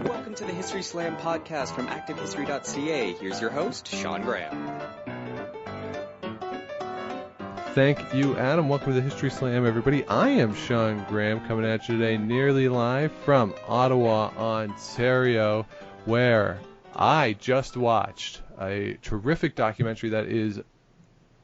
Welcome to the History Slam podcast from Activehistory.ca. Here's your host, Sean Graham. Thank you, Adam. Welcome to the History Slam, everybody. I am Sean Graham, coming at you today nearly live from Ottawa, Ontario, where I just watched a terrific documentary that is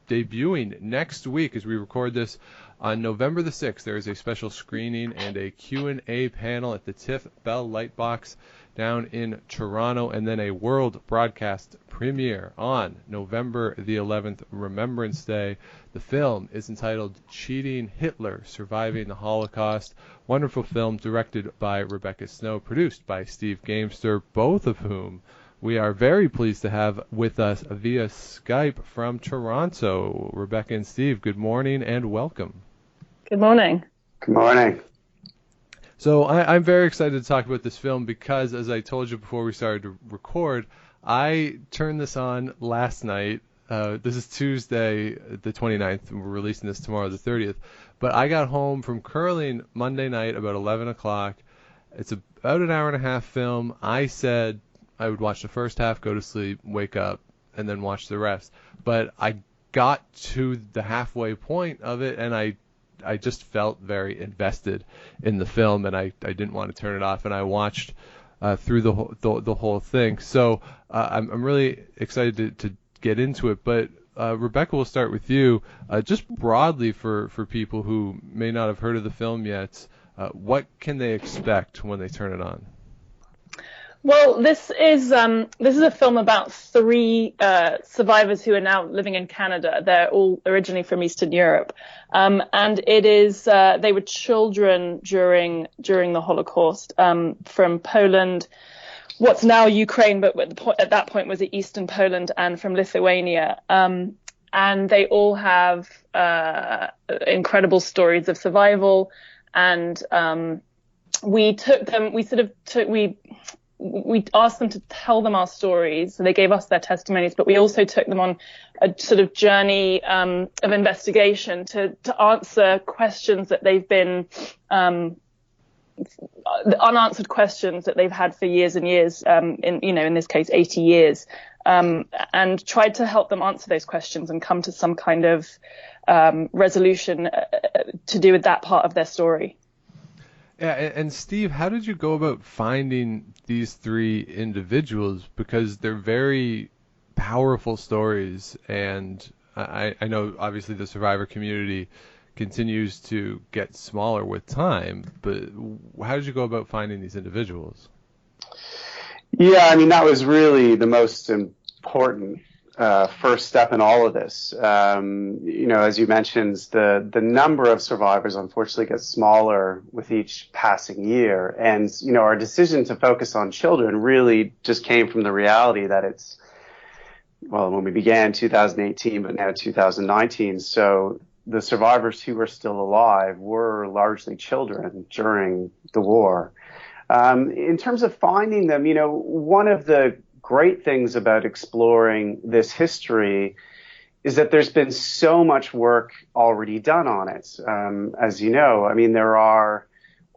debuting next week as we record this on November the 6th. There is a special screening and a Q&A panel at the TIFF Bell Lightbox down in Toronto, and then a world broadcast premiere on November the 11th, Remembrance Day. The film is entitled Cheating Hitler, Surviving the Holocaust. Wonderful film directed by Rebecca Snow, produced by Steve Gamester, both of whom we are very pleased to have with us via Skype from Toronto. Rebecca and Steve, good morning and welcome. Good morning. Good morning. So I'm very excited to talk about this film because, as I told you before we started to record, I turned this on last night. This is Tuesday the 29th, and we're releasing this tomorrow the 30th. But I got home from curling Monday night about 11 o'clock. It's about an hour and a half film. I said I would watch the first half, go to sleep, wake up, and then watch the rest. But I got to the halfway point of it, and I just felt very invested in the film, and I didn't want to turn it off, and I watched through the whole thing. So I'm really excited to get into it. But Rebecca, we'll start with you. Just broadly for people who may not have heard of the film yet, what can they expect when they turn it on? Well, this is a film about three survivors who are now living in Canada. They're all originally from Eastern Europe, and it is they were children during the Holocaust, from Poland, what's now Ukraine, but at that point was Eastern Poland, and from Lithuania. And they all have incredible stories of survival, and we asked them to tell them our stories. So they gave us their testimonies, but we also took them on a sort of journey of investigation to answer questions that they've been unanswered questions that they've had for years and years, in this case 80 years, and tried to help them answer those questions and come to some kind of resolution to do with that part of their story. Yeah, and Steve, how did you go about finding these three individuals? Because they're very powerful stories, and I know obviously the survivor community continues to get smaller with time, but how did you go about finding these individuals? Yeah, I mean, that was really the most important first step in all of this. As you mentioned, the number of survivors unfortunately gets smaller with each passing year. And, our decision to focus on children really just came from the reality that when we began 2018, but now 2019. So the survivors who were still alive were largely children during the war. In terms of finding them, one of the great things about exploring this history is that there's been so much work already done on it. As you know, I mean, there are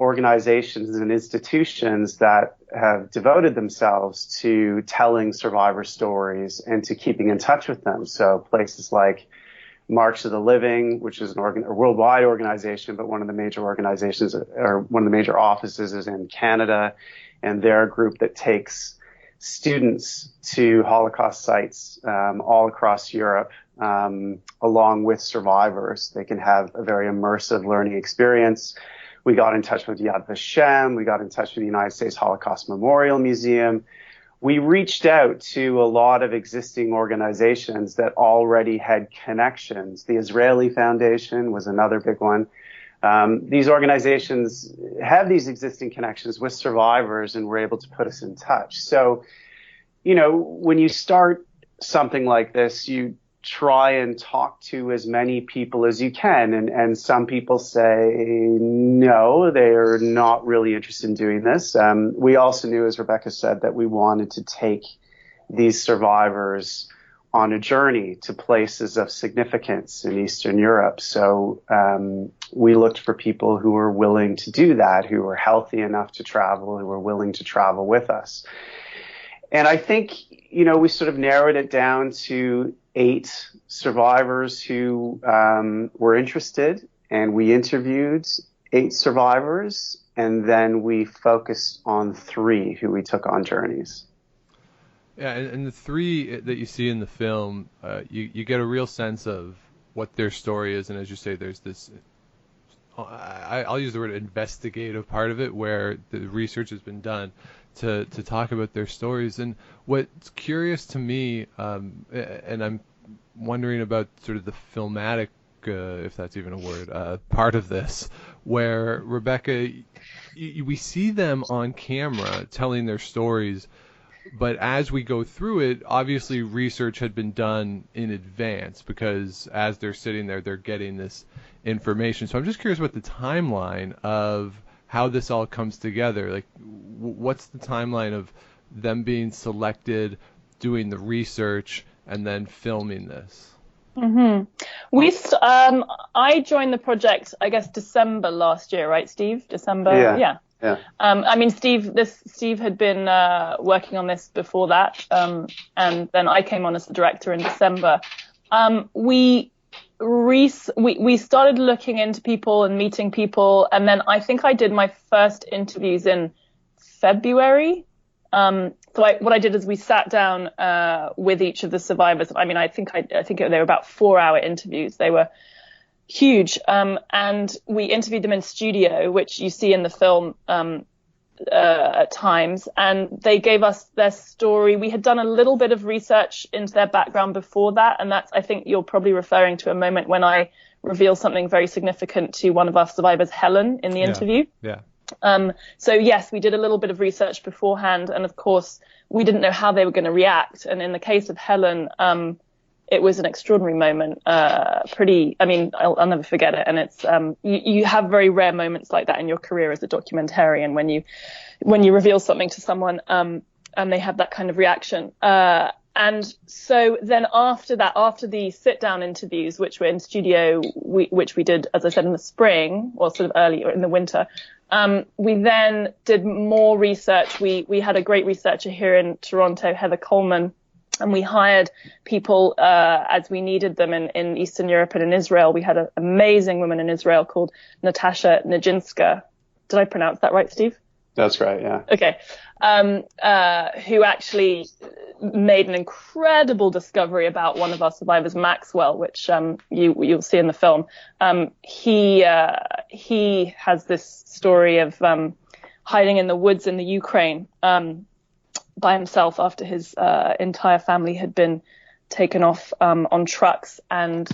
organizations and institutions that have devoted themselves to telling survivor stories and to keeping in touch with them. So places like March of the Living, which is a worldwide organization, but one of the major organizations or one of the major offices is in Canada, and they're a group that takes students to Holocaust sites all across Europe, along with survivors. They can have a very immersive learning experience. We got in touch with Yad Vashem. We got in touch with the United States Holocaust Memorial Museum. We reached out to a lot of existing organizations that already had connections. The Israeli Foundation was another big one. These organizations have these existing connections with survivors and were able to put us in touch. So, when you start something like this, you try and talk to as many people as you can. And some people say, no, they're not really interested in doing this. We also knew, as Rebecca said, that we wanted to take these survivors on a journey to places of significance in Eastern Europe. So we looked for people who were willing to do that, who were healthy enough to travel, who were willing to travel with us. And I think, we sort of narrowed it down to 8 survivors who were interested, and we interviewed 8 survivors, and then we focused on 3 who we took on journeys. Yeah, and the 3 that you see in the film, you get a real sense of what their story is, and as you say, there's this, I'll use the word investigative part of it, where the research has been done to talk about their stories. And what's curious to me, and I'm wondering about sort of the filmatic, if that's even a word, part of this, where Rebecca, we see them on camera telling their stories, but as we go through it, obviously research had been done in advance, because as they're sitting there, they're getting this information. So I'm just curious about the timeline of how this all comes together. Like, what's the timeline of them being selected, doing the research, and then filming this? Mm-hmm. I joined the project, I guess, December last year, right, Steve? December, yeah. I mean, Steve had been working on this before that, and then I came on as the director in December. We started looking into people and meeting people, and then I think I did my first interviews in February. So what I did is we sat down with each of the survivors. I mean, I think they were about 4-hour interviews. They were huge, and we interviewed them in studio, which you see in the film at times, and they gave us their story. We had done a little bit of research into their background before that, and that's, I think you're probably referring to a moment when I reveal something very significant to one of our survivors, Helen, in the interview. Yeah. So yes, we did a little bit of research beforehand, and of course we didn't know how they were going to react. And in the case of Helen, it was an extraordinary moment. I mean, I'll never forget it. And it's, you have very rare moments like that in your career as a documentarian, when you reveal something to someone, and they have that kind of reaction. And so then after that, after the sit down interviews, which were in studio, which we did, as I said, in the spring, or sort of early or in the winter, we then did more research. We had a great researcher here in Toronto, Heather Coleman, and we hired people as we needed them in Eastern Europe and in Israel. We had an amazing woman in Israel called Natasha Nijinsky. Did I pronounce that right, Steve? That's right, yeah. Okay. Who actually made an incredible discovery about one of our survivors, Maxwell, which you'll see in the film. He has this story of hiding in the woods in the Ukraine by himself after his entire family had been taken off on trucks and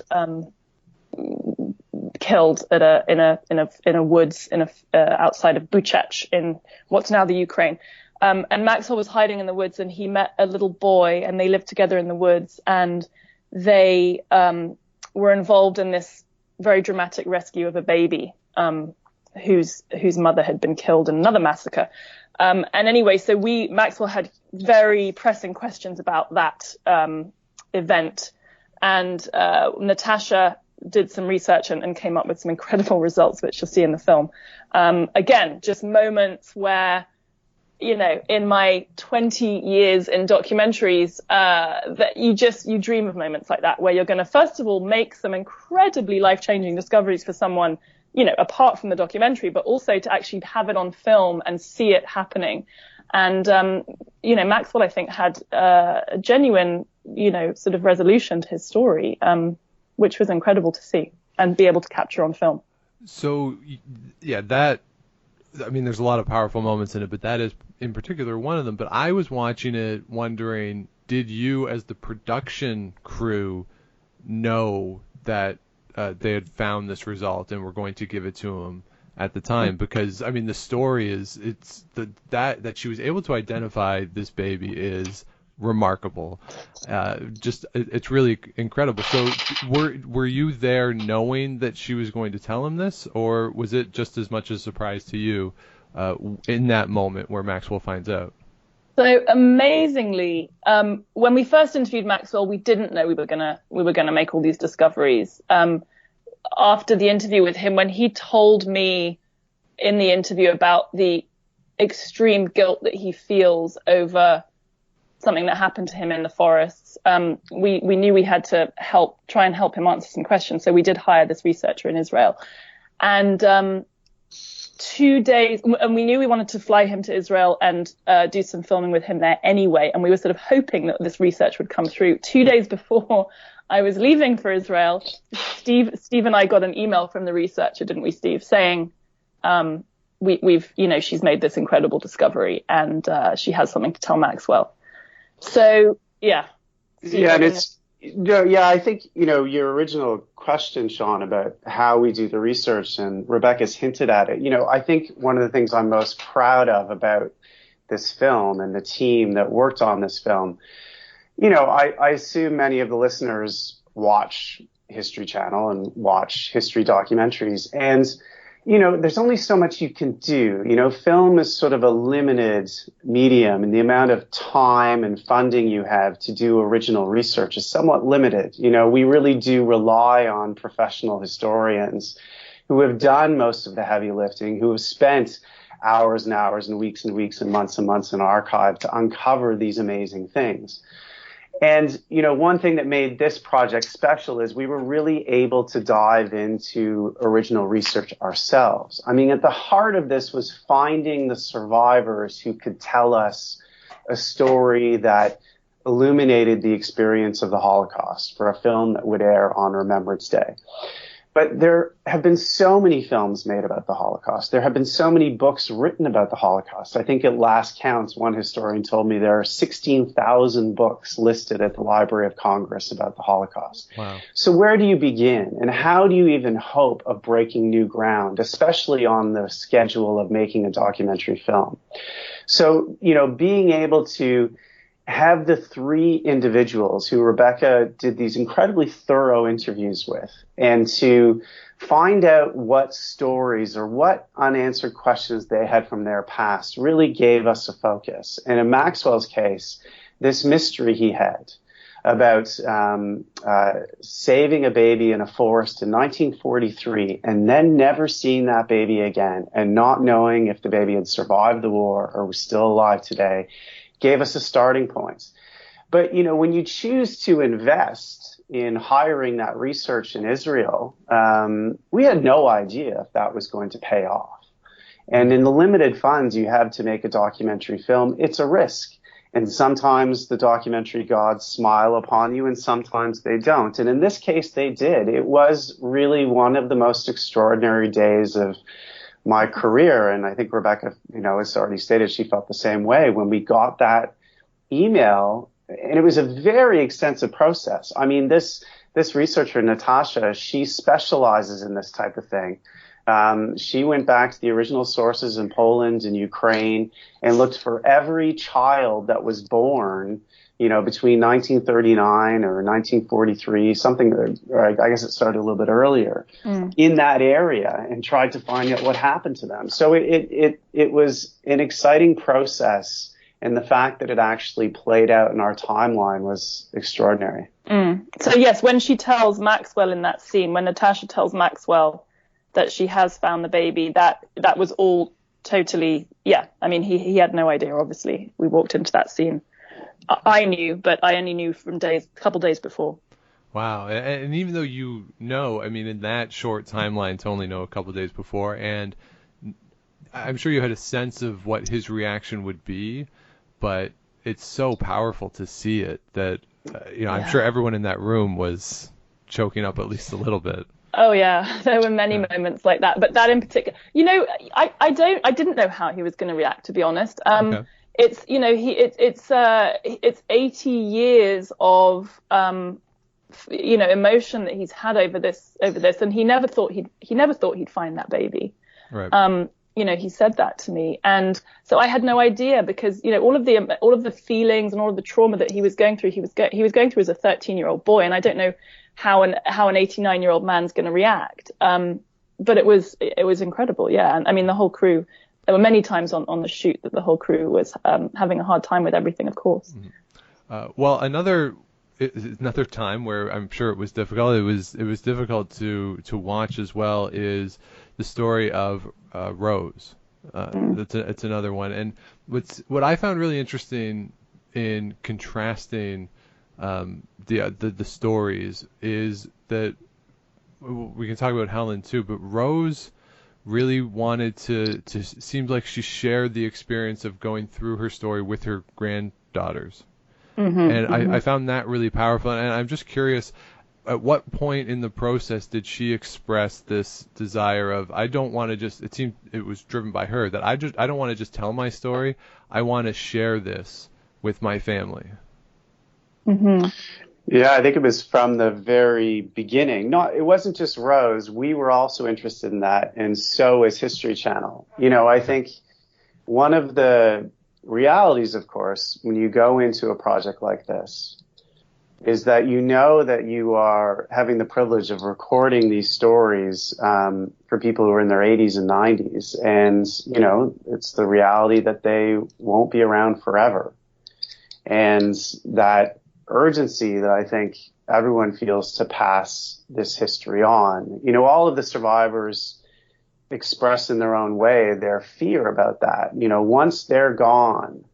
killed in a woods outside of Buchach in what's now the Ukraine. And Maxwell was hiding in the woods, and he met a little boy, and they lived together in the woods, and they were involved in this very dramatic rescue of a baby whose mother had been killed in another massacre. And anyway, so Maxwell had very pressing questions about that event, and Natasha did some research and came up with some incredible results, which you'll see in the film. Again, just moments where, in my 20 years in documentaries, that you dream of moments like that, where you're going to, first of all, make some incredibly life-changing discoveries for someone, apart from the documentary, but also to actually have it on film and see it happening. And, Maxwell, I think, had a genuine, sort of resolution to his story, which was incredible to see and be able to capture on film. So, yeah, there's a lot of powerful moments in it, but that is in particular one of them. But I was watching it wondering, did you as the production crew know that they had found this result and were going to give it to him at the time? Because, the story is, that she was able to identify this baby is remarkable. It's really incredible. So were you there knowing that she was going to tell him this, or was it just as much a surprise to you in that moment where Maxwell finds out? So amazingly, when we first interviewed Maxwell, we didn't know we were gonna make all these discoveries. After the interview with him, when he told me in the interview about the extreme guilt that he feels over something that happened to him in the forests, we knew we had to try and help him answer some questions. So we did hire this researcher in Israel, and 2 days, and we knew we wanted to fly him to Israel and do some filming with him there anyway. And we were sort of hoping that this research would come through. 2 days before I was leaving for Israel, Steve and I got an email from the researcher, didn't we, Steve, saying, we've, she's made this incredible discovery and she has something to tell Maxwell. So, yeah. Yeah, and I think, your original question, Sean, about how we do the research, and Rebecca's hinted at it. I think one of the things I'm most proud of about this film and the team that worked on this film, I assume many of the listeners watch History Channel and watch history documentaries, and there's only so much you can do. Film is sort of a limited medium, and the amount of time and funding you have to do original research is somewhat limited. We really do rely on professional historians who have done most of the heavy lifting, who have spent hours and hours and weeks and months in archive to uncover these amazing things. And, one thing that made this project special is we were really able to dive into original research ourselves. I mean, at the heart of this was finding the survivors who could tell us a story that illuminated the experience of the Holocaust for a film that would air on Remembrance Day. But there have been so many films made about the Holocaust. There have been so many books written about the Holocaust. I think at last counts, one historian told me there are 16,000 books listed at the Library of Congress about the Holocaust. Wow. So where do you begin? And how do you even hope of breaking new ground, especially on the schedule of making a documentary film? So, being able to have the three individuals who Rebecca did these incredibly thorough interviews with, and to find out what stories or what unanswered questions they had from their past really gave us a focus. And in Maxwell's case, this mystery he had about saving a baby in a forest in 1943 and then never seeing that baby again and not knowing if the baby had survived the war or was still alive today gave us a starting point. But, when you choose to invest in hiring that research in Israel, we had no idea if that was going to pay off. And in the limited funds you have to make a documentary film, it's a risk. And sometimes the documentary gods smile upon you and sometimes they don't. And in this case, they did. It was really one of the most extraordinary days of my career. And I think Rebecca, has already stated she felt the same way when we got that email. And it was a very extensive process. I mean, this researcher, Natasha, she specializes in this type of thing. She went back to the original sources in Poland and Ukraine and looked for every child that was born, between 1939 or 1943, or I guess it started a little bit earlier, in that area, and tried to find out what happened to them. So it was an exciting process, and the fact that it actually played out in our timeline was extraordinary. So yes, when she tells Maxwell in that scene, when Natasha tells Maxwell that she has found the baby, that was all totally, I mean, he had no idea, obviously. We walked into that scene. I knew, but I only knew from a couple days before. Wow. And even though I mean, in that short timeline to only know a couple days before, and I'm sure you had a sense of what his reaction would be, but it's so powerful to see it that, I'm sure everyone in that room was choking up at least a little bit. Oh yeah, there were many moments like that, but that in particular, I didn't know how he was going to react, to be honest. Okay. It's it's 80 years of emotion that he's had over this, and he never thought he'd find that baby. Right. He said that to me, and so I had no idea, because all of the feelings and all of the trauma that he was going through, he was going through as a 13-year-old boy, and I don't know how an 89-year-old man's going to react. But it was incredible, yeah. And I mean, the whole crew there were many times on the shoot that the whole crew was having a hard time with everything, of course. Well, another time where I'm sure it was difficult. It was difficult to watch as well is the story of Rose. It's another one. And what I found really interesting in contrasting the stories is that we can talk about Helen too, but Rose really wanted to seemed like she shared the experience of going through her story with her granddaughters. And I found that really powerful. And I'm just curious, at what point in the process did she express this desire of, I don't want to just, it seemed it was driven by her, that I don't want to just tell my story. I want to share this with my family. Yeah, I think it was from the very beginning. It wasn't just Rose. We were also interested in that, and so is History Channel. I think one of the realities, of course, when you go into a project like this, is that that you are having the privilege of recording these stories for people who are in their 80s and 90s. And, it's the reality that they won't be around forever. And that urgency that I think everyone feels to pass this history on. All of the survivors express in their own way their fear about that. Once they're gone,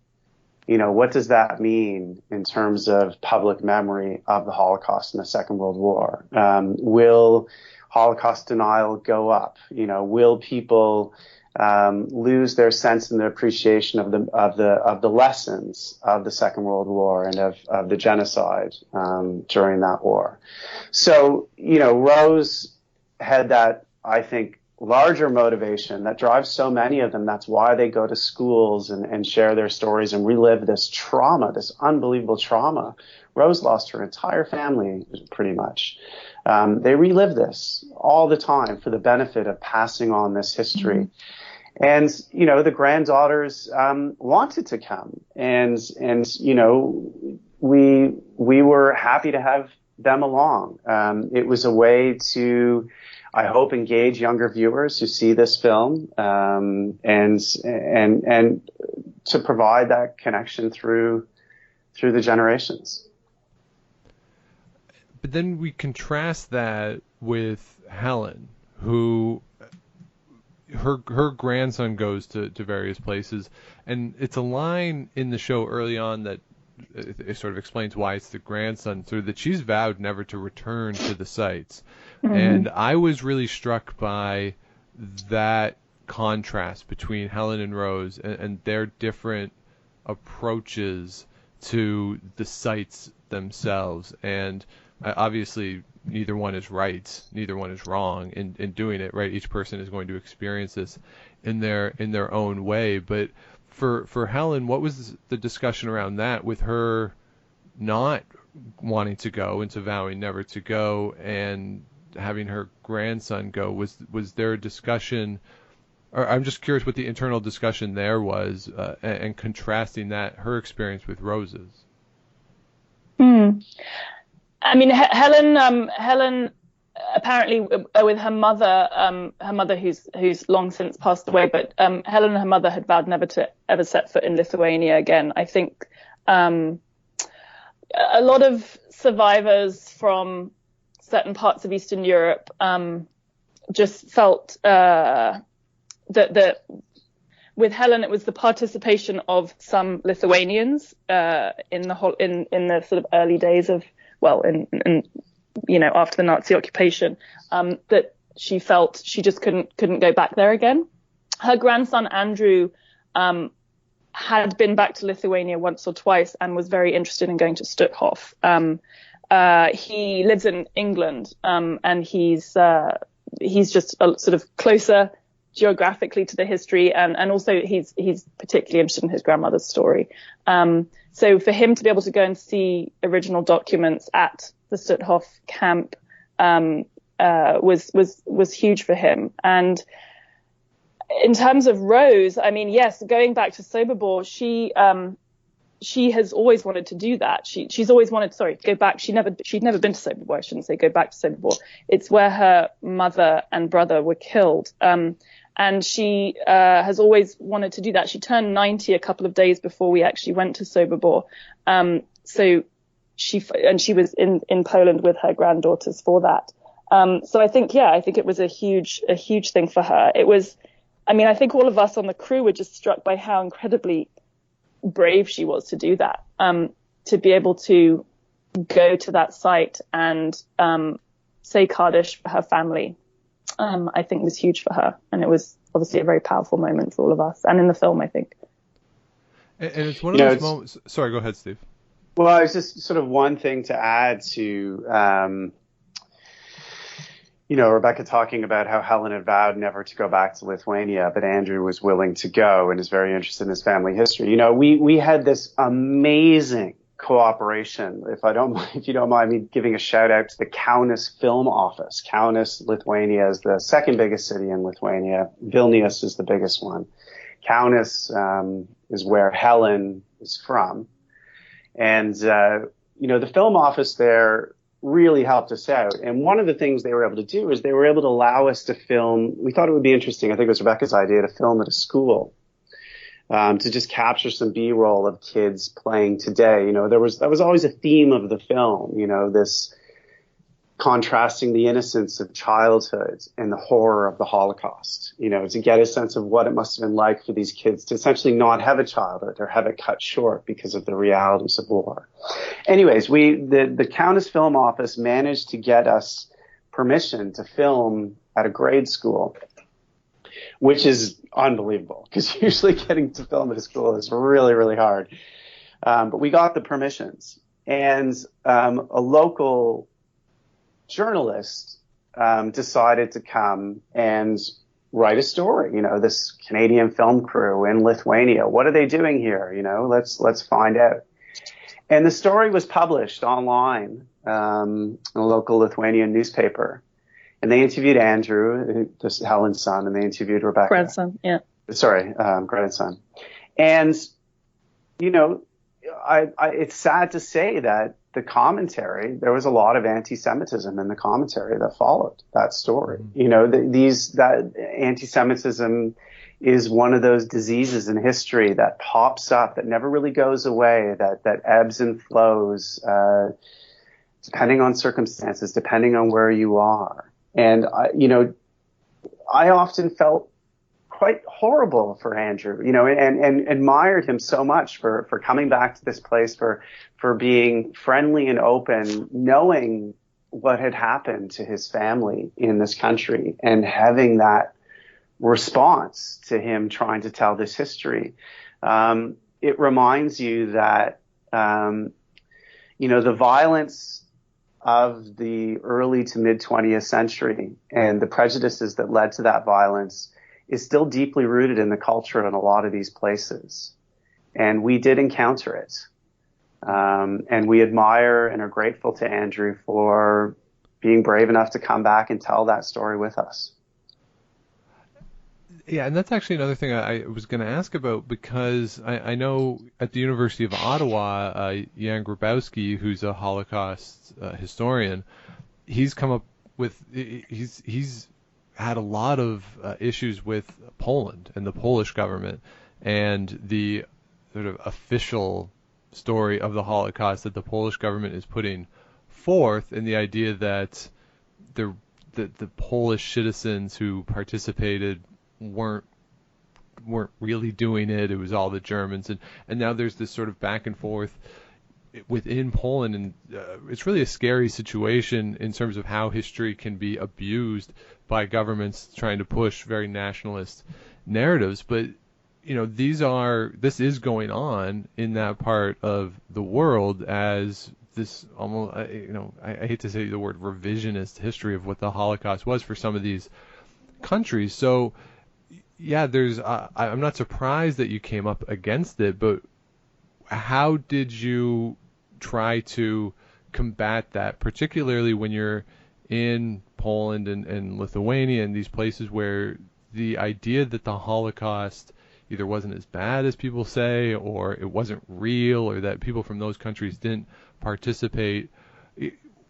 what does that mean in terms of public memory of the Holocaust and the Second World War? Will Holocaust denial go up? Will people lose their sense and their appreciation of the lessons of the Second World War and of the genocide during that war? So, Rose had that, I think, larger motivation that drives so many of them. That's why they go to schools and share their stories and relive this trauma, this unbelievable trauma. Rose lost her entire family, pretty much. They relive this all the time for the benefit of passing on this history. And, the granddaughters wanted to come. And we were happy to have them along. It was a way to, I hope, engage younger viewers who see this film, and to provide that connection through the generations. But then we contrast that with Helen, who her grandson goes to various places, and it's a line in the show early on that it sort of explains why it's the grandson, so that she's vowed never to return to the sites. And I was really struck by that contrast between Helen and Rose and their different approaches to the sites themselves. And obviously neither one is right, neither one is wrong in doing it, right? Each person is going to experience this in their own way. But for Helen, what was the discussion around that, with her not wanting to go and to vowing never to go and having her grandson go? Was there a discussion, or I'm just curious what the internal discussion there was, and contrasting that, her experience with Rose's? I mean, Helen apparently with her mother who's long since passed away, but Helen and her mother had vowed never to ever set foot in Lithuania again. I think a lot of survivors from certain parts of Eastern Europe just felt that with Helen it was the participation of some Lithuanians in the sort of early days of, after the Nazi occupation, that she felt she just couldn't go back there again. Her grandson Andrew had been back to Lithuania once or twice and was very interested in going to Stutthof. He lives in England, and he's just a sort of closer geographically to the history, and also he's particularly interested in his grandmother's story. So for him to be able to go and see original documents at the Stutthof camp was huge for him. And in terms of Rose, I mean, yes, going back to Sobibor, she has always wanted to do that. She's always wanted, go back. She'd never been to Sobibor. I shouldn't say go back to Sobibor. It's where her mother and brother were killed. And she has always wanted to do that. She turned 90 a couple of days before we actually went to Sobibor. So she was in Poland with her granddaughters for that. So I think it was a huge thing for her. It was, I mean, I think all of us on the crew were just struck by how incredibly brave she was to do that, to be able to go to that site and say Kaddish for her family. I think was huge for her, and it was obviously a very powerful moment for all of us, and in the film, I think. And it's one of those moments. Sorry, go ahead, Steve. Well, it's just sort of one thing to add to, Rebecca talking about how Helen had vowed never to go back to Lithuania, but Andrew was willing to go and is very interested in his family history. We had this amazing cooperation. If you don't mind me giving a shout out to the Kaunas Film Office. Kaunas, Lithuania, is the second biggest city in Lithuania. Vilnius is the biggest one. Kaunas is where Helen is from. And, the film office there really helped us out. And one of the things they were able to do is they were able to allow us to film. We thought it would be interesting. I think it was Rebecca's idea to film at a school, to just capture some B-roll of kids playing today. That was always a theme of the film, this contrasting the innocence of childhood and the horror of the Holocaust, to get a sense of what it must have been like for these kids to essentially not have a childhood or have it cut short because of the realities of war. Anyways, the Kaunas Film Office managed to get us permission to film at a grade school, which is unbelievable because usually getting to film at a school is really, really hard. But we got the permissions, and a local journalist decided to come and write a story. This Canadian film crew in Lithuania, what are they doing here? Let's find out. And the story was published online in a local Lithuanian newspaper. And they interviewed Andrew, this Helen's son, and they interviewed Rebecca. Grandson, yeah. Sorry, grandson. And, it's sad to say that the commentary, there was a lot of anti-Semitism in the commentary that followed that story. That anti-Semitism is one of those diseases in history that pops up, that never really goes away, that ebbs and flows, depending on circumstances, depending on where you are. And, I often felt quite horrible for Andrew, and admired him so much for coming back to this place, for being friendly and open, knowing what had happened to his family in this country and having that response to him trying to tell this history. It reminds you that, the violence of the early to mid 20th century and the prejudices that led to that violence is still deeply rooted in the culture in a lot of these places. And we did encounter it. And we admire and are grateful to Andrew for being brave enough to come back and tell that story with us. Yeah, and that's actually another thing I was going to ask about, because I know at the University of Ottawa, Jan Grabowski, who's a Holocaust historian, he's come up with, he's had a lot of issues with Poland and the Polish government and the sort of official story of the Holocaust that the Polish government is putting forth, and the idea that the Polish citizens who participated weren't really doing it. It was all the Germans, and now there's this sort of back and forth within Poland, and it's really a scary situation in terms of how history can be abused by governments trying to push very nationalist narratives. But this is going on in that part of the world as this almost, I hate to say the word revisionist history of what the Holocaust was for some of these countries. So yeah, I'm not surprised that you came up against it, but how did you try to combat that, particularly when you're in Poland and Lithuania and these places where the idea that the Holocaust either wasn't as bad as people say, or it wasn't real, or that people from those countries didn't participate?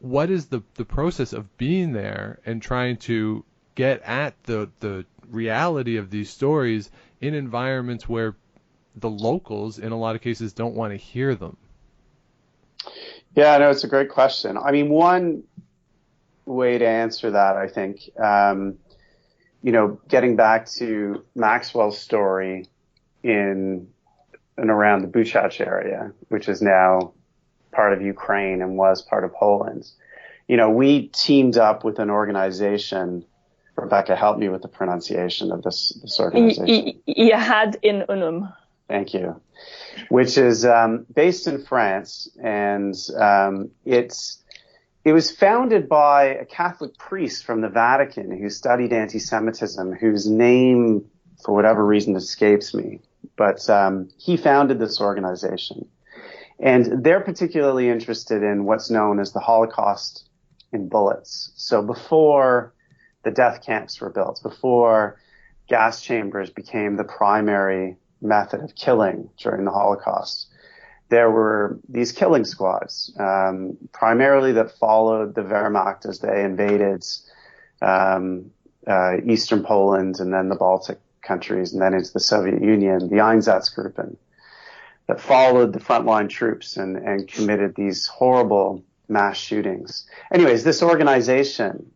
What is the process of being there and trying to get at the reality of these stories in environments where the locals, in a lot of cases, don't want to hear them? Yeah, no, it's a great question. I mean, one way to answer that, I think, getting back to Maxwell's story in and around the Buchach area, which is now part of Ukraine and was part of Poland. We teamed up with an organization. Rebecca, help me with the pronunciation of this organization. Yahad in Unum. Thank you. Which is based in France, and it was founded by a Catholic priest from the Vatican who studied anti-Semitism, whose name, for whatever reason, escapes me. But he founded this organization. And they're particularly interested in what's known as the Holocaust in bullets. So before the death camps were built, before gas chambers became the primary method of killing during the Holocaust, there were these killing squads, primarily that followed the Wehrmacht as they invaded eastern Poland and then the Baltic countries and then into the Soviet Union, the Einsatzgruppen, that followed the frontline troops and committed these horrible mass shootings. Anyways, this organization,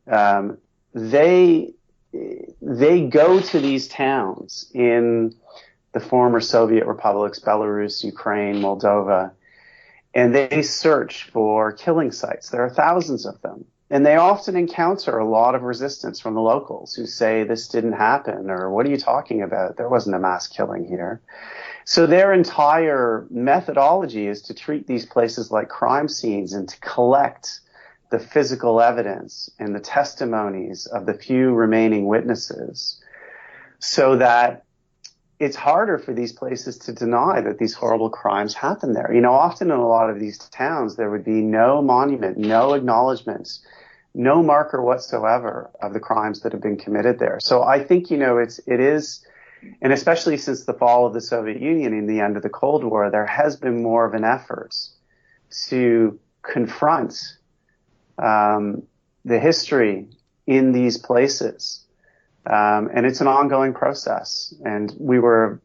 they go to these towns in the former Soviet republics, Belarus, Ukraine, Moldova, and they search for killing sites. There are thousands of them. And they often encounter a lot of resistance from the locals who say this didn't happen, or what are you talking about? There wasn't a mass killing here. So their entire methodology is to treat these places like crime scenes and to collect the physical evidence and the testimonies of the few remaining witnesses so that it's harder for these places to deny that these horrible crimes happen there. Often in a lot of these towns, there would be no monument, no acknowledgement, no marker whatsoever of the crimes that have been committed there. So I think, it is, and especially since the fall of the Soviet Union and the end of the Cold War, there has been more of an effort to confront the history in these places. And it's an ongoing process. And we were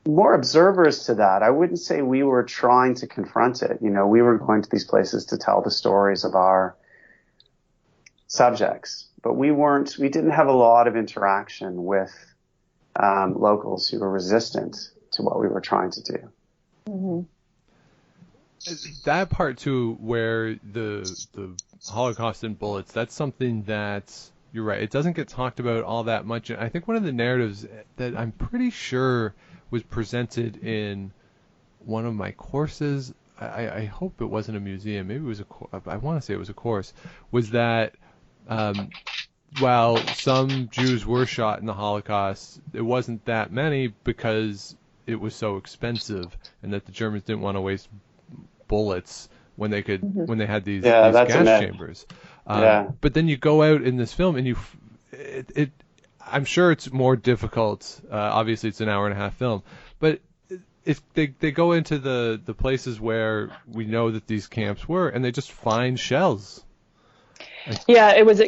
more observers to that. I wouldn't say we were trying to confront it. We were going to these places to tell the stories of our subjects, but we didn't have a lot of interaction with locals who were resistant to what we were trying to do. Mm-hmm. That part too, where the Holocaust in bullets, that's something that, you're right, it doesn't get talked about all that much. And I think one of the narratives that I'm pretty sure was presented in one of my courses, I hope it wasn't a museum, maybe it was I want to say it was a course, was that while some Jews were shot in the Holocaust, it wasn't that many because it was so expensive, and that the Germans didn't want to waste bullets when they could, when they had these gas chambers. But then you go out in this film and I'm sure it's more difficult. Obviously it's an hour-and-a-half film, but if they go into the places where we know that these camps were, and they just find shells. Yeah, it was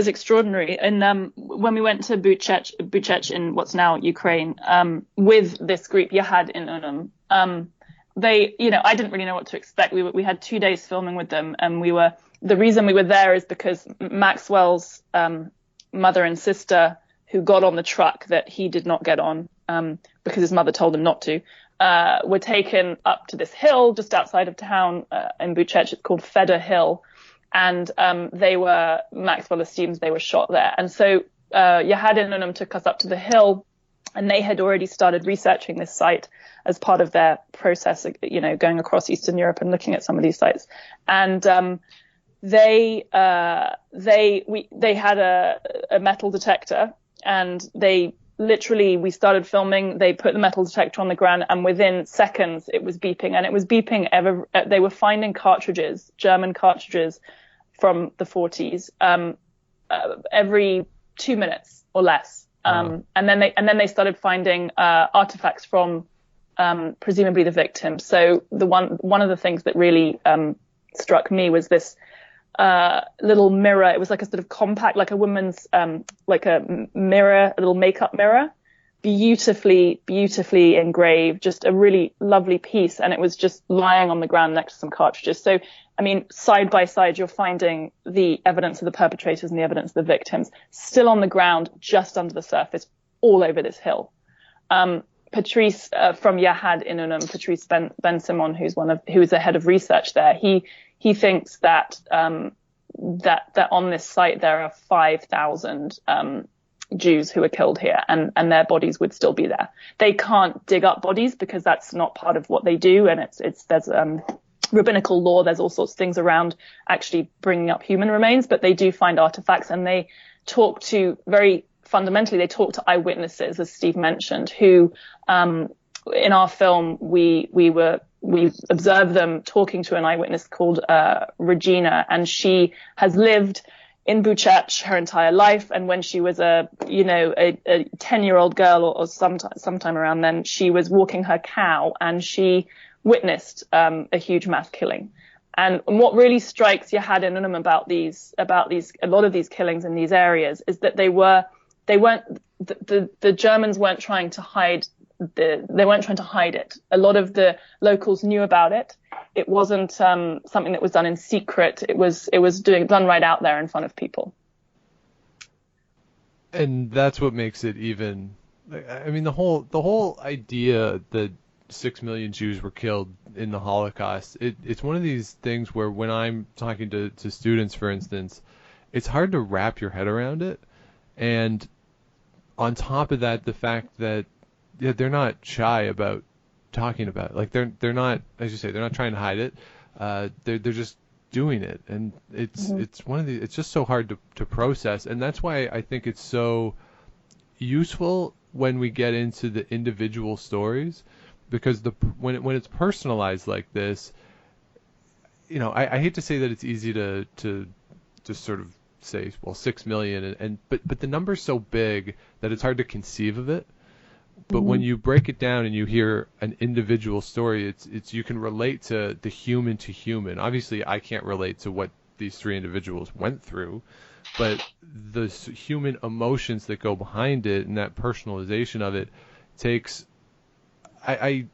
extraordinary. And when we went to Buchach in what's now Ukraine, with this group Yahad in Unum, they, I didn't really know what to expect. We had 2 days filming with them, and the reason we were there is because Maxwell's mother and sister, who got on the truck that he did not get on, because his mother told him not to, were taken up to this hill just outside of town in Buchach. It's called Feder Hill. And Maxwell assumes they were shot there. And so Yahad and Unum took us up to the hill, and they had already started researching this site as part of their process, going across Eastern Europe and looking at some of these sites. And they had a metal detector, and we started filming, they put the metal detector on the ground, and within seconds it was beeping, and it was beeping they were finding cartridges, German cartridges from the 40s, every 2 minutes or less. And then they started finding artifacts from presumably the victim. So one of the things that really struck me was this little mirror. It was like a sort of compact, like a woman's, like a mirror, a little makeup mirror, beautifully engraved, just a really lovely piece. And it was just lying on the ground next to some cartridges. So, I mean, side by side, you're finding the evidence of the perpetrators and the evidence of the victims still on the ground, just under the surface, all over this hill. Patrice from Yahad Inunum, Patrice Ben Simon, who's the head of research there, he thinks that that on this site there are 5,000 Jews who were killed here, and their bodies would still be there. They can't dig up bodies because that's not part of what they do, and there's rabbinical law. There's all sorts of things around actually bringing up human remains, but they do find artifacts, and they talk to fundamentally eyewitnesses, as Steve mentioned, who in our film we observed them talking to an eyewitness called Regina, and she has lived in Buchach her entire life. And when she was a 10-year-old girl or sometime around then, she was walking her cow and she witnessed a huge mass killing. And what really strikes Yahad Inunum about a lot of these killings in these areas is that the Germans weren't trying to hide it. A lot of the locals knew about it. It wasn't something that was done in secret. It was done right out there in front of people. And that's what makes it even. I mean, the whole idea that 6 million Jews were killed in the Holocaust. It's one of these things where when I'm talking to students, for instance, it's hard to wrap your head around it. And on top of that, the fact that they're not shy about talking about it. Like they're not, as you say, they're not trying to hide it. They're just doing it, and it's one of the. It's just so hard to process, and that's why I think it's so useful when we get into the individual stories, because when it's personalized like this, I hate to say that it's easy to just sort of say, well, 6 million, but the number's so big that it's hard to conceive of it. But when you break it down and you hear an individual story, it's you can relate to the human to human. Obviously, I can't relate to what these three individuals went through, but the human emotions that go behind it and that personalization of it takes, I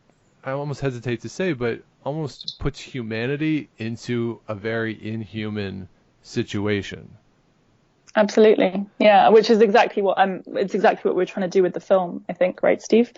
almost hesitate to say, but almost puts humanity into a very inhuman situation. Absolutely. Yeah. Which is exactly what we're trying to do with the film, I think. Right, Steve?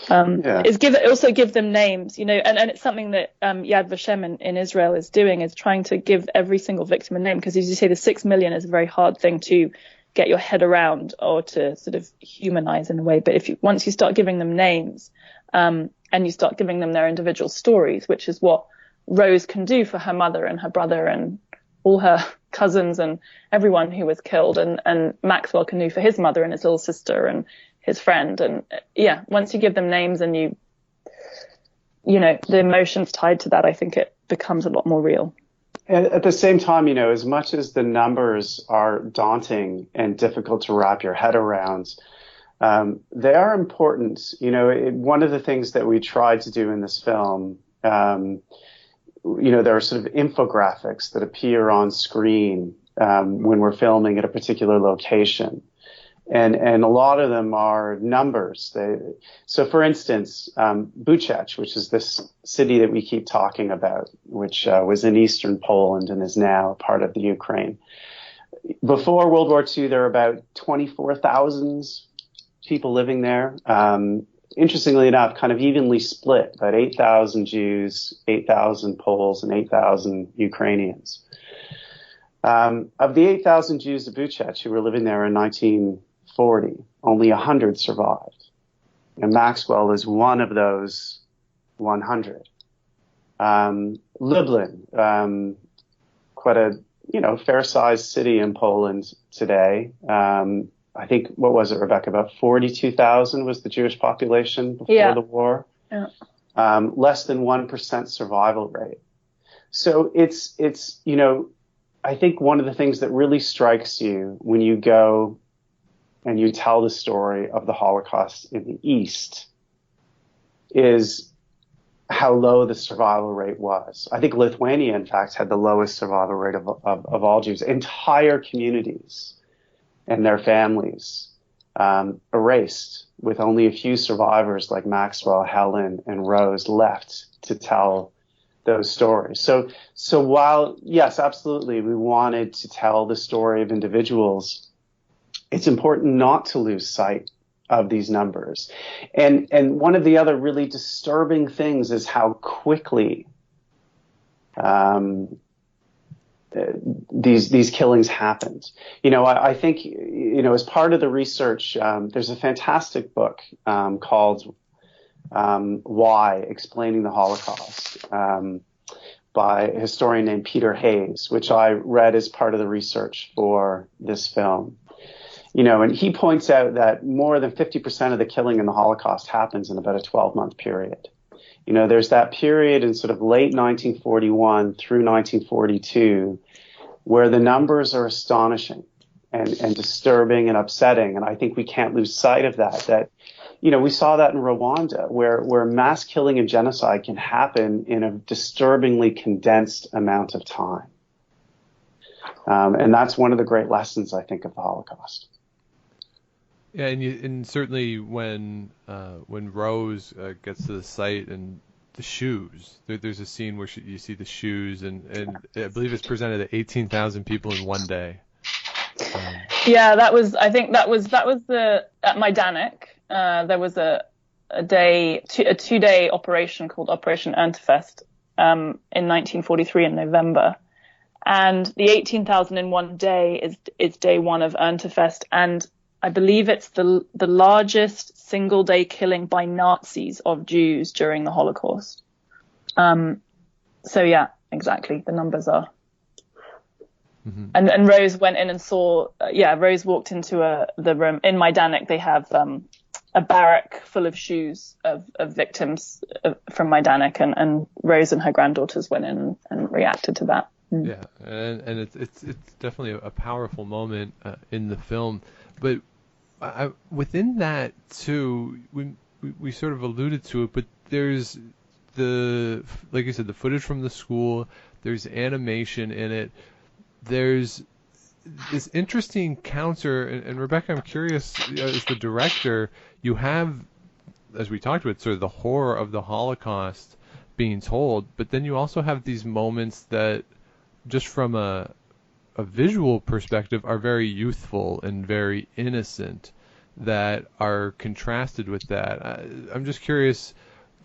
Is give them names, and it's something that, Yad Vashem in Israel is doing, is trying to give every single victim a name. Because as you say, the 6 million is a very hard thing to get your head around or to sort of humanize in a way. But once you start giving them names, and you start giving them their individual stories, which is what Rose can do for her mother and her brother and all her cousins and everyone who was killed, and Maxwell can do for his mother and his little sister and his friend. And once you give them names and the emotions tied to that, I think it becomes a lot more real. And at the same time, as much as the numbers are daunting and difficult to wrap your head around, they are important. One of the things that we tried to do in this film, there are sort of infographics that appear on screen when we're filming at a particular location. And a lot of them are numbers. So for instance, Buchach, which is this city that we keep talking about, which was in eastern Poland and is now part of the Ukraine. Before World War II, there were about 24,000 people living there. Interestingly enough, kind of evenly split, about 8,000 Jews, 8,000 Poles, and 8,000 Ukrainians. Of the 8,000 Jews of Buchach who were living there in 1940, only 100 survived. And Maxwell is one of those 100. Lublin, quite a fair-sized city in Poland today. I think, what was it, Rebecca? About 42,000 was the Jewish population before the war. Yeah. Less than 1% survival rate. So it's I think one of the things that really strikes you when you go and you tell the story of the Holocaust in the East is how low the survival rate was. I think Lithuania, in fact, had the lowest survival rate of all Jews. Entire communities and their families erased, with only a few survivors like Maxwell, Helen, and Rose left to tell those stories. So while, yes, absolutely, we wanted to tell the story of individuals, it's important not to lose sight of these numbers. And one of the other really disturbing things is how quickly these killings happened. I think, as part of the research, there's a fantastic book called Why? Explaining the Holocaust by a historian named Peter Hayes, which I read as part of the research for this film. And he points out that more than 50% of the killing in the Holocaust happens in about a 12-month period. There's that period in sort of late 1941 through 1942 where the numbers are astonishing and disturbing and upsetting. And I think we can't lose sight of that, we saw that in Rwanda, where mass killing and genocide can happen in a disturbingly condensed amount of time. And that's one of the great lessons, I think, of the Holocaust. Yeah, and certainly when Rose gets to the site and the shoes, there's a scene where you see the shoes, and I believe it's presented to 18,000 people in one day. Yeah, that was at Majdanek. There was a 2-day operation called Operation Erntefest in 1943 in November. And the 18,000 in one day is day one of Erntefest, and I believe it's the largest single day killing by Nazis of Jews during the Holocaust. So yeah, exactly. The numbers are. Mm-hmm. And Rose went in and saw. Rose walked into the room in Majdanek. They have a barrack full of shoes of victims from Majdanek, and Rose and her granddaughters went in and reacted to that. Mm. Yeah, and it's definitely a powerful moment in the film, but within that too, we sort of alluded to it, but there's like you said, the footage from the school. There's animation in it. There's this interesting counter, and Rebecca, I'm curious, as the director, you have, as we talked about, sort of the horror of the Holocaust being told, but then you also have these moments that, just from a visual perspective, are very youthful and very innocent, that are contrasted with that. I'm just curious,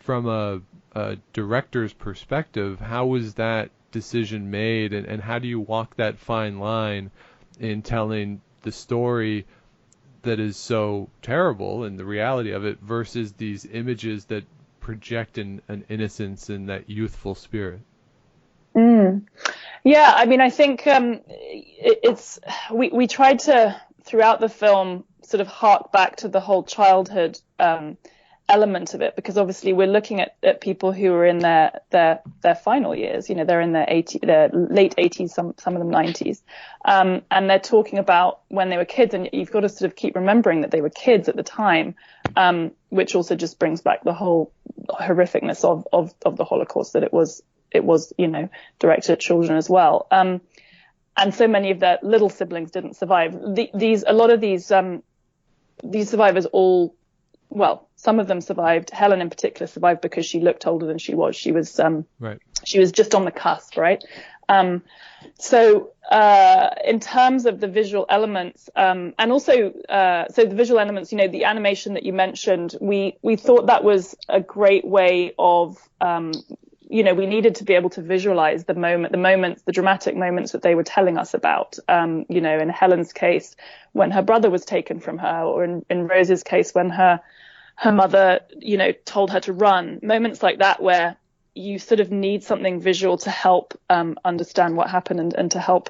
from a director's perspective, how was that decision made, and how do you walk that fine line in telling the story that is so terrible and the reality of it versus these images that project an innocence and that youthful spirit? Yeah, I mean, I think we tried to, throughout the film, sort of hark back to the whole childhood element of it, because obviously we're looking at people who are in their final years. They're in their late 80s, some of them 90s, and they're talking about when they were kids, and you've got to sort of keep remembering that they were kids at the time, which also just brings back the whole horrificness of the Holocaust, that it was directed at children as well. And so many of their little siblings didn't survive. A lot of these survivors some of them survived. Helen in particular survived because she looked older than she was. She was, right. She was just on the cusp, right? So in terms of the visual elements, and also, so the visual elements, the animation that you mentioned, we thought that was a great way of, we needed to be able to visualize the moments, the dramatic moments that they were telling us about. In Helen's case, when her brother was taken from her, or in Rose's case, when her mother, told her to run. Moments like that where you sort of need something visual to help understand what happened and to help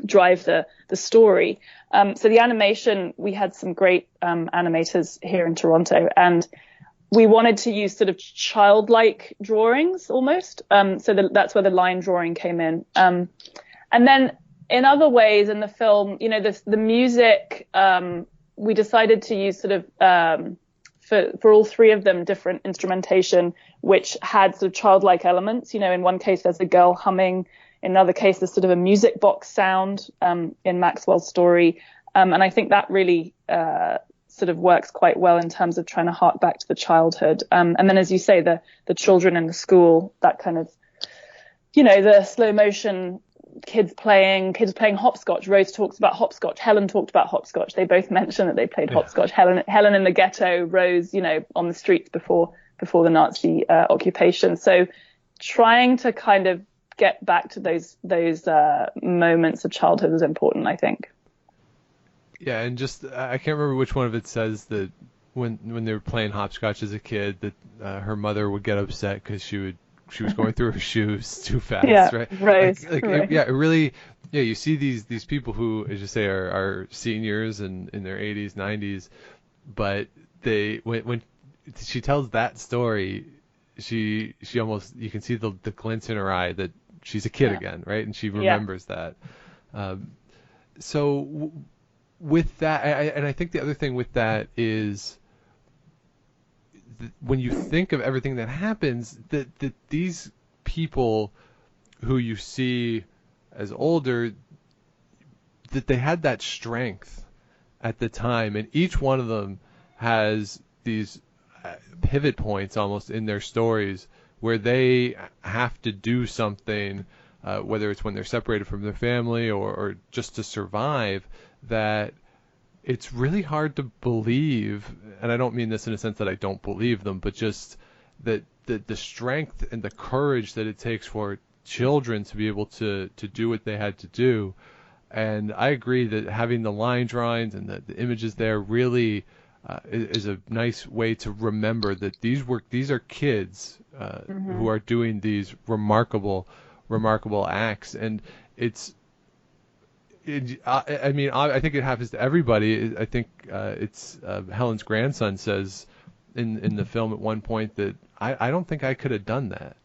drive the story. So the animation, we had some great animators here in Toronto, and we wanted to use sort of childlike drawings almost. So that's where the line drawing came in. And then in other ways in the film, the music, we decided to use sort of for all three of them different instrumentation, which had sort of childlike elements. In one case there's a girl humming, in another case there's sort of a music box sound in Maxwell's story, and I think that really sort of works quite well in terms of trying to hark back to the childhood. And then, as you say, the children in the school, that kind of, the slow motion kids playing hopscotch. Rose talks about hopscotch. Helen talked about hopscotch. They both mentioned that they played hopscotch. Helen in the ghetto, Rose, on the streets before the Nazi occupation. So trying to kind of get back to those moments of childhood is important, I think. Yeah, and just I can't remember which one of it says that when they were playing hopscotch as a kid that her mother would get upset because she was going through her shoes too fast, right? Right. Right. It really, you see these people who, as you say, are seniors and in their 80s, 90s, but when she tells that story, she almost, you can see the glint in her eye that she's a kid again, right? And she remembers that. So with that, and I think the other thing with that is when you think of everything that happens, that these people who you see as older, that they had that strength at the time, and each one of them has these pivot points almost in their stories where they have to do something, whether it's when they're separated from their family or just to survive, that it's really hard to believe, and I don't mean this in a sense that I don't believe them, but just that the strength and the courage that it takes for children to be able to do what they had to do. And I agree that having the line drawings and the images there really is a nice way to remember that these are kids who are doing these remarkable acts, and I think it happens to everybody. I think it's Helen's grandson says in the film at one point that I don't think I could have done that.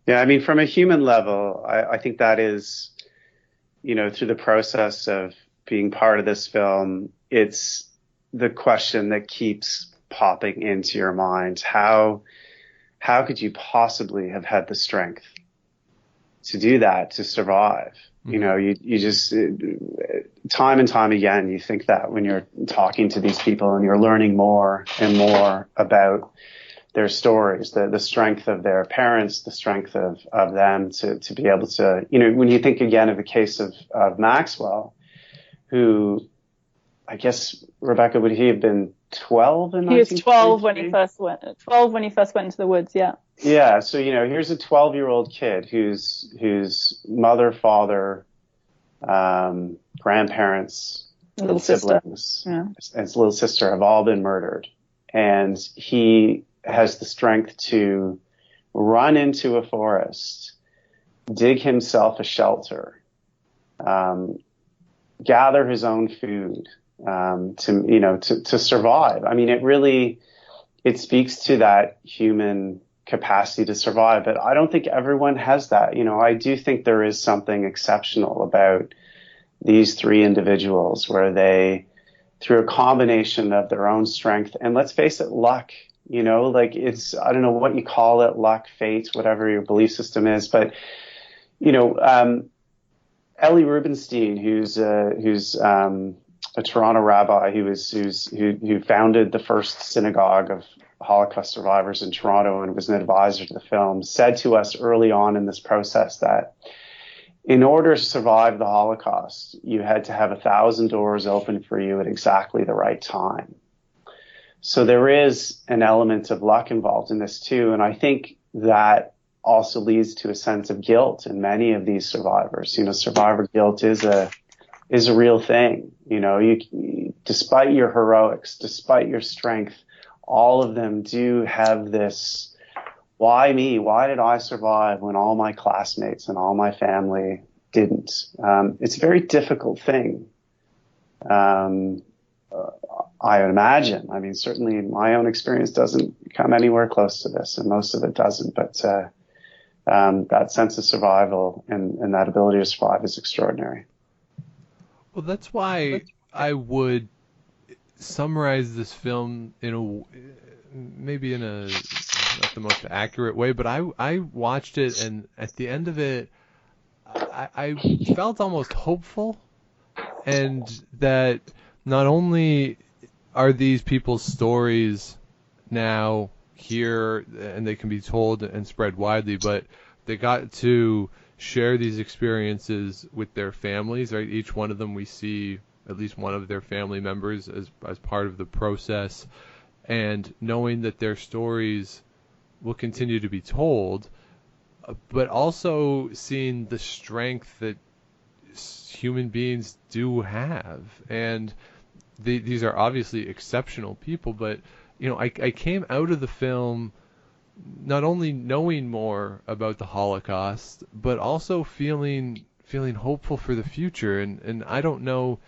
Yeah, I mean, from a human level, I think that is, through the process of being part of this film, it's the question that keeps popping into your mind. How could you possibly have had the strength to do that, to survive? Mm-hmm. You just, time and time again, you think that when you're talking to these people and you're learning more and more about their stories, the strength of their parents, the strength of them to be able to, when you think again of the case of Maxwell, who, I guess, Rebecca, would he have been 12 in 1933? He was 12 when he first went. 12 when he first went into the woods. Yeah. Yeah. So here's a 12-year-old kid whose mother, father, grandparents, little siblings, and his little sister have all been murdered, and he has the strength to run into a forest, dig himself a shelter, gather his own food, to survive. I mean, it speaks to that human capacity to survive, but I don't think everyone has that. I do think there is something exceptional about these three individuals where they, through a combination of their own strength and, let's face it, luck, it's, I don't know what you call it, luck, fate, whatever your belief system is, but Ellie Rubinstein, who's a Toronto rabbi who founded the first synagogue of Holocaust survivors in Toronto and was an advisor to the film, said to us early on in this process that in order to survive the Holocaust, you had to have 1,000 doors open for you at exactly the right time. So there is an element of luck involved in this too, and I think that also leads to a sense of guilt in many of these survivors. Survivor guilt is a real thing. Despite your heroics, despite your strength, all of them do have this, why me? Why did I survive when all my classmates and all my family didn't? It's a very difficult thing. I would imagine. I mean, certainly my own experience doesn't come anywhere close to this, and most of it doesn't, but that sense of survival and that ability to survive is extraordinary. Well, that's why I would, summarize this film maybe in a not the most accurate way, but I watched it, and at the end of it, I felt almost hopeful, and that not only are these people's stories now here and they can be told and spread widely, but they got to share these experiences with their families, right? Each one of them, we see at least one of their family members as part of the process, and knowing that their stories will continue to be told, but also seeing the strength that human beings do have. And these are obviously exceptional people, but I came out of the film not only knowing more about the Holocaust, but also feeling hopeful for the future. And I don't know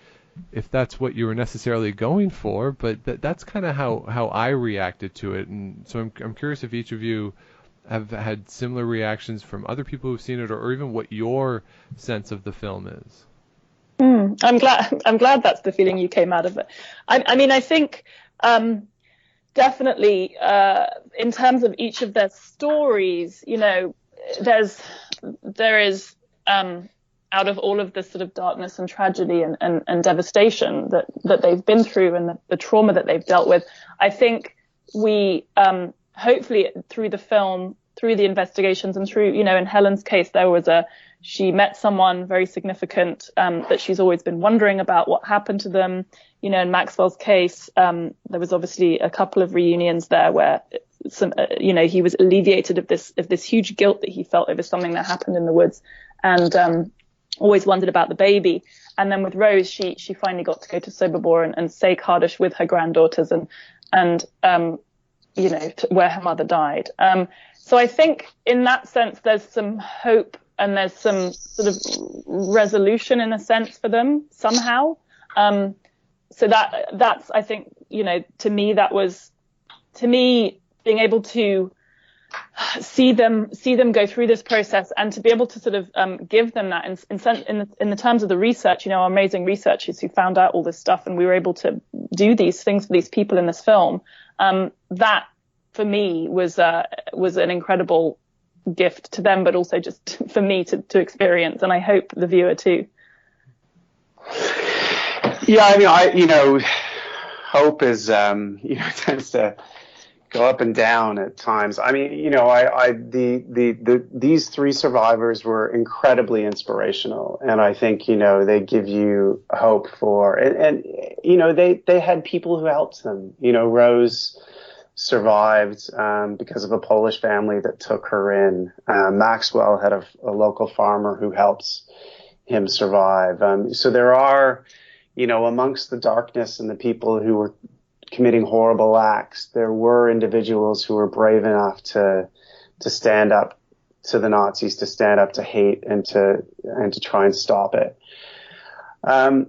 if that's what you were necessarily going for, but that's kind of how I reacted to it. And so I'm curious if each of you have had similar reactions from other people who've seen it, or even what your sense of the film is. I'm glad that's the feeling you came out of it. I mean, I think definitely in terms of each of their stories, there is out of all of this sort of darkness and tragedy and devastation that they've been through, and the trauma that they've dealt with, I think we hopefully through the film, through the investigations, and through, in Helen's case, she met someone very significant that she's always been wondering about what happened to them. In Maxwell's case, there was obviously a couple of reunions there where he was alleviated of this huge guilt that he felt over something that happened in the woods, and always wondered about the baby. And then with Rose, she finally got to go to Sobibor and say Kaddish with her granddaughters and where her mother died. So I think in that sense, there's some hope and there's some sort of resolution in a sense for them somehow. So that's, I think, to me, being able to see them go through this process, and to be able to sort of give them that in the terms of the research, our amazing researchers who found out all this stuff, and we were able to do these things for these people in this film. That for me was an incredible gift to them, but also just for me to experience, and I hope the viewer too. Yeah, I mean, hope is tends to go up and down at times. I mean, these three survivors were incredibly inspirational, and I think they give you hope for, and they had people who helped them. Rose survived because of a Polish family that took her in. Maxwell had a local farmer who helped him survive. So there are, amongst the darkness and the people who were committing horrible acts, there were individuals who were brave enough to stand up to the Nazis, to stand up to hate, and to try and stop it. At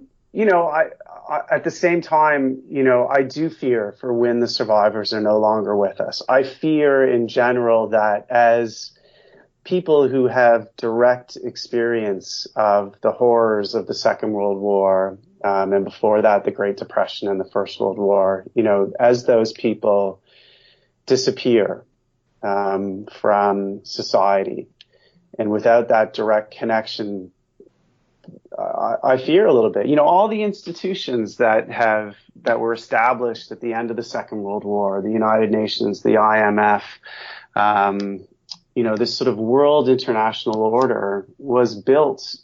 the same time, I do fear for when the survivors are no longer with us. I fear in general that as people who have direct experience of the horrors of the Second World War, and before that, the Great Depression and the First World War, as those people disappear from society, and without that direct connection, I fear a little bit. All the institutions that were established at the end of the Second World War, the United Nations, the IMF, this sort of world international order was built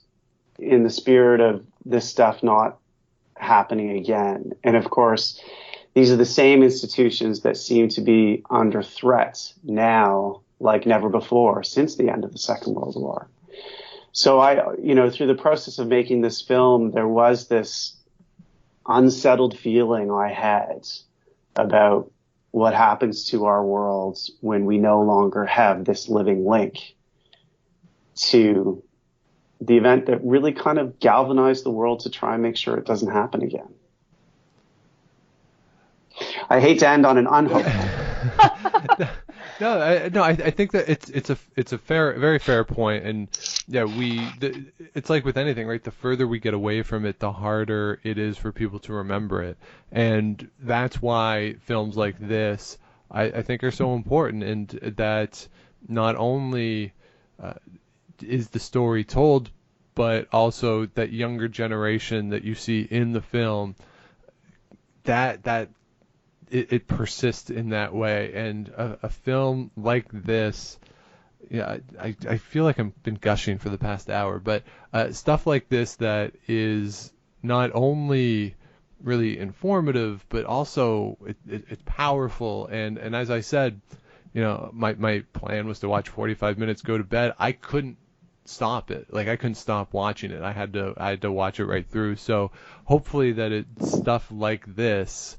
in the spirit of this stuff not happening again. And of course, these are the same institutions that seem to be under threat now like never before since the end of the Second World War. So through the process of making this film, there was this unsettled feeling I had about what happens to our worlds when we no longer have this living link to the event that really kind of galvanized the world to try and make sure it doesn't happen again. I hate to end on an unhopeful. No, I think that it's a very fair point, and it's like with anything, right? The further we get away from it, the harder it is for people to remember it. And that's why films like this, I think, are so important, and that not only is the story told, but also that younger generation that you see in the film, that it persists in that way. And a film like this, yeah, I feel like I've been gushing for the past hour, but stuff like this that is not only really informative, but also it's powerful. And as I said, my plan was to watch 45 minutes, go to bed. I couldn't stop it. Like, I couldn't stop watching it. I had to watch it right through. So hopefully that stuff like this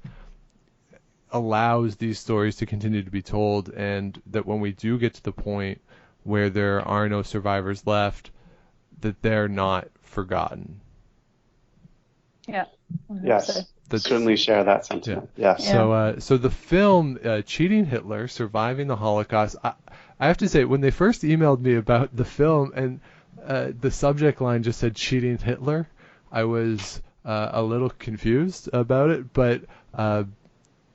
allows these stories to continue to be told, and that when we do get to the point where there are no survivors left, that they're not forgotten. Yeah. Yes. Certainly share that sentiment. Yeah. Yes. So the film Cheating Hitler, Surviving the Holocaust, I have to say, when they first emailed me about the film and the subject line just said Cheating Hitler, I was a little confused about it, but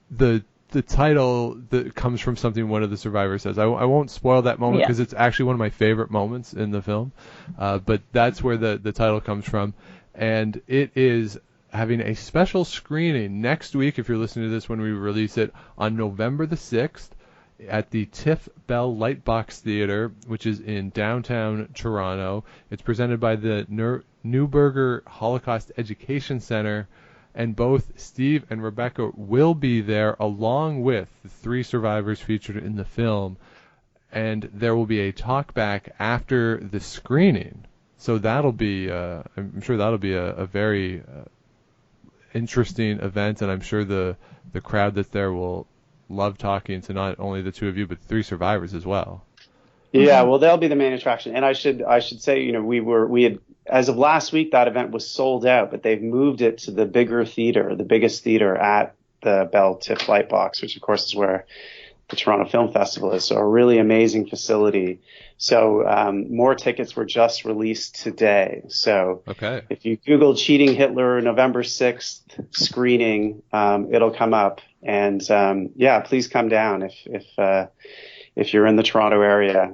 the title that comes from something one of the survivors says. I won't spoil that moment because it's actually one of my favorite moments in the film, but that's where the title comes from, and it is having a special screening next week, if you're listening to this when we release it, on November the 6th at the Tiff Bell Lightbox Theater, which is in downtown Toronto. It's presented by the Neuberger Holocaust Education Center, and both Steve and Rebecca will be there along with the 3 survivors featured in the film, and there will be a talk back after the screening. So that'll be, I'm sure that'll be a very interesting event, and I'm sure the crowd that's there will love talking to not only the 2 of you, but 3 survivors as well. Yeah, well, they'll be the main attraction. And I should say, we had, as of last week, that event was sold out, but they've moved it to the bigger theater, the biggest theater at the Bell Tiff Lightbox, which of course is where the Toronto Film Festival is. So a really amazing facility. So more tickets were just released today. So if you Google Cheating Hitler November 6th screening, it'll come up. And please come down if you're in the Toronto area.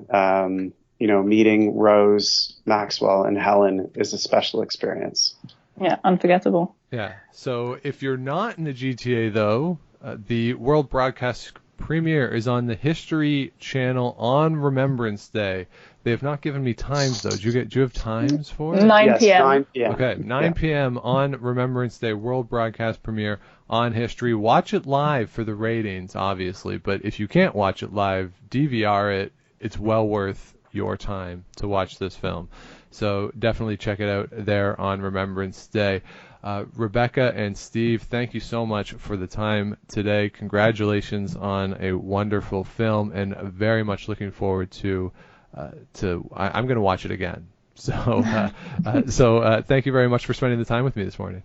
Meeting Rose, Maxwell, and Helen is a special experience. Yeah, unforgettable. Yeah. So if you're not in the GTA, though, the World Broadcast premiere is on the History Channel on Remembrance Day. They have not given me times, though. Do you have times for it? 9 p.m. Yes, 9 p.m. Okay, 9 p.m. on Remembrance Day, World Broadcast premiere on History. Watch it live for the ratings, obviously, but if you can't watch it live, DVR it. It's well worth your time to watch this film. So definitely check it out there on Remembrance Day. Rebecca and Steve, thank you so much for the time today. Congratulations on a wonderful film, and very much looking forward to I'm going to watch it again. So thank you very much for spending the time with me this morning.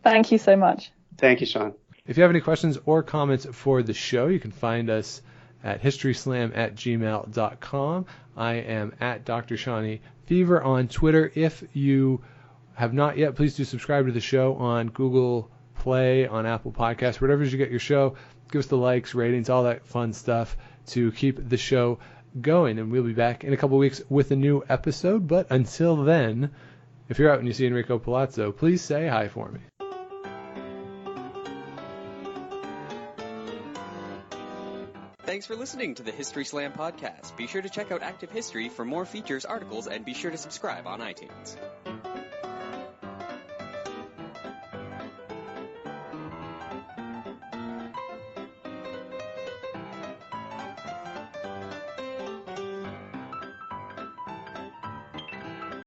Thank you so much. Thank you, Sean. If you have any questions or comments for the show, you can find us at historyslam@gmail.com. I am at Dr. Shawnee Fever on Twitter. If you have not yet, please do subscribe to the show on Google Play, on Apple Podcasts, wherever you get your show. Give us the likes, ratings, all that fun stuff to keep the show going. And we'll be back in a couple weeks with a new episode. But until then, if you're out and you see Enrico Palazzo, please say hi for me. Thanks for listening to the History Slam podcast. Be sure to check out Active History for more features, articles, and be sure to subscribe on iTunes.